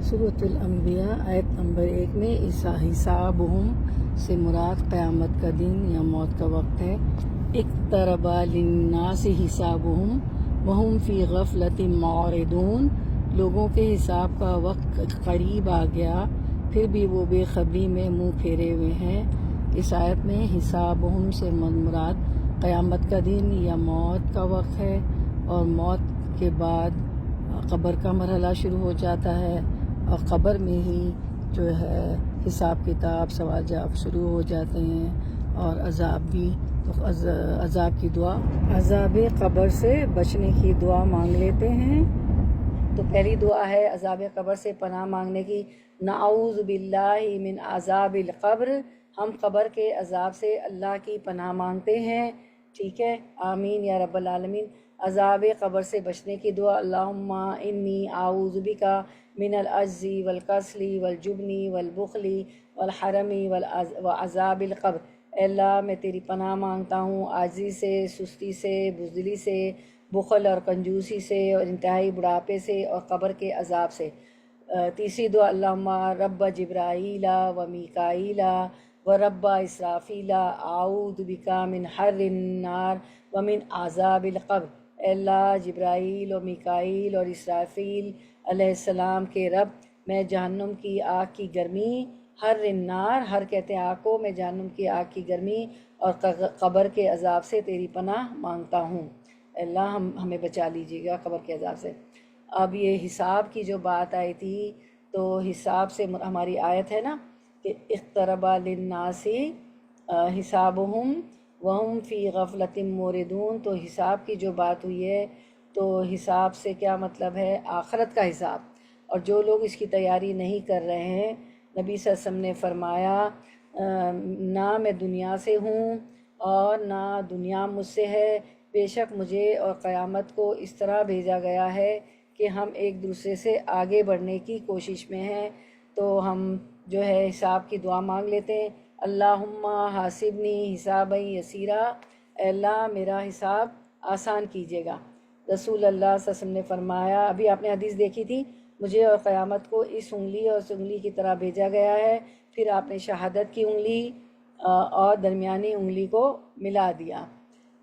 سورۃ الانبیاء آیت نمبر 1 میں حسابہم سے مراد قیامت کا دن یا موت کا وقت ہے۔ اقترب للناس حسابہم وہم فی غفلۃ معرضون، لوگوں کے حساب کا وقت قریب آ گیا پھر بھی وہ بے خبری میں منہ پھیرے ہوئے ہیں۔ اس آیت میں حسابہم سے مراد قیامت کا دن یا موت کا وقت ہے، اور موت کے بعد قبر کا مرحلہ شروع ہو جاتا ہے، اور قبر میں ہی جو ہے حساب کتاب سوال جواب شروع ہو جاتے ہیں، اور عذاب بھی۔ تو عذاب کی دعا، عذاب قبر سے بچنے کی دعا مانگ لیتے ہیں۔ تو پہلی دعا ہے عذاب قبر سے پناہ مانگنے کی، نعوذ باللہ من عذاب القبر، ہم قبر کے عذاب سے اللہ کی پناہ مانگتے ہیں، ٹھیک ہے، آمین یا رب العالمین۔ عذاب قبر سے بچنے کی دعا، اللہم انی اعوذ بک من العجز والکسل والجبن والبخل والحرم وعذاب القبر، اے اللہ میں تیری پناہ مانگتا ہوں عاجزی سے، سستی سے، بزدلی سے، بخل اور کنجوسی سے، اور انتہائی بڑھاپے سے، اور قبر کے عذاب سے۔ تیسری دعا، اللہم رب جبرائیل و میکائیل و رب اسرافیل اعوذ بک من حر النار ومن عذاب القبر، اے اللہ جبرائیل و میکائیل اور اسرافیل علیہ السلام کے رب، میں جہنم کی آگ کی گرمی، حر النار، حر کہتے ہیں آگ کو، میں جہنم کی آگ کی گرمی اور قبر کے عذاب سے تیری پناہ مانگتا ہوں، اے اللہ ہمیں بچا لیجیے گا قبر کے عذاب سے۔ اب یہ حساب کی جو بات آئی تھی، تو حساب سے ہماری آیت ہے نا کہ اقترب للناس حسابہم وہم فی غفلۃ معرضون، تو حساب کی جو بات ہوئی ہے، تو حساب سے کیا مطلب ہے؟ آخرت کا حساب، اور جو لوگ اس کی تیاری نہیں کر رہے ہیں، نبی صلی اللہ علیہ وسلم نے فرمایا نہ میں دنیا سے ہوں اور نہ دنیا مجھ سے ہے، بے شک مجھے اور قیامت کو اس طرح بھیجا گیا ہے کہ ہم ایک دوسرے سے آگے بڑھنے کی کوشش میں ہیں۔ تو ہم جو ہے حساب کی دعا مانگ لیتے ہیں، اللہم حاسبنی حسابا یسیرا، اے اللہ میرا حساب آسان کیجیے گا۔ رسول اللہ صلی اللہ علیہ وسلم نے فرمایا، ابھی آپ نے حدیث دیکھی تھی، مجھے اور قیامت کو اس انگلی اور اس انگلی کی طرح بھیجا گیا ہے، پھر آپ نے شہادت کی انگلی اور درمیانی انگلی کو ملا دیا۔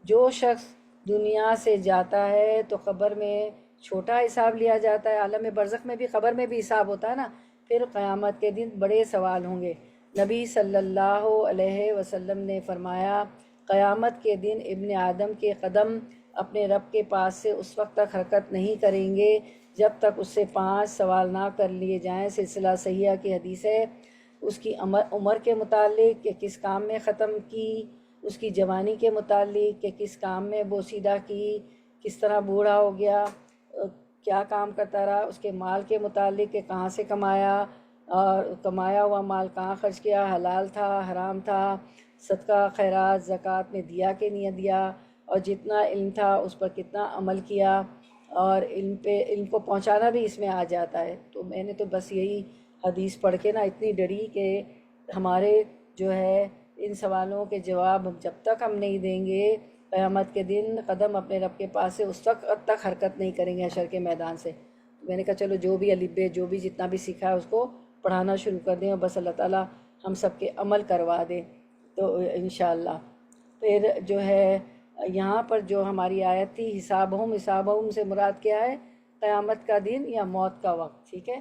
جو شخص دنیا سے جاتا ہے تو قبر میں چھوٹا حساب لیا جاتا ہے، عالم برزخ میں بھی، قبر میں بھی حساب ہوتا ہے نا، پھر قیامت کے دن بڑے سوال ہوں گے۔ نبی صلی اللہ علیہ وسلم نے فرمایا، قیامت کے دن ابن آدم کے قدم اپنے رب کے پاس سے اس وقت تک حرکت نہیں کریں گے جب تک اس سے 5 سوال نہ کر لیے جائیں۔ سلسلہ صحیحہ کی حدیث ہے۔ اس کی عمر کے متعلق کہ کس کام میں ختم کی، اس کی جوانی کے متعلق کہ کس کام میں بوسیدہ کی، کس طرح بوڑھا ہو گیا، کیا کام کرتا رہا، اس کے مال کے متعلق کہ کہاں سے کمایا، اور کمایا ہوا مال کہاں خرچ کیا، حلال تھا حرام تھا، صدقہ خیرات زکوٰۃ میں دیا کہ نہیں دیا، اور جتنا علم تھا اس پر کتنا عمل کیا، اور علم کو پہنچانا بھی اس میں آ جاتا ہے۔ تو میں نے تو بس یہی حدیث پڑھ کے نا اتنی ڈری کہ ہمارے جو ہے ان سوالوں کے جواب جب تک ہم نہیں دیں گے قیامت کے دن قدم اپنے رب کے پاس سے اس وقت تک حرکت نہیں کریں گے حشر کے میدان سے۔ میں نے کہا چلو جو بھی الف ب جو بھی جتنا بھی سیکھا ہے اس کو پڑھانا شروع کر دیں، اور بس اللہ تعالیٰ ہم سب کے عمل کروا دے تو انشاءاللہ۔ پھر جو ہے یہاں پر جو ہماری آیت تھی حسابہم، حسابہم سے مراد کیا ہے؟ قیامت کا دن یا موت کا وقت، ٹھیک ہے۔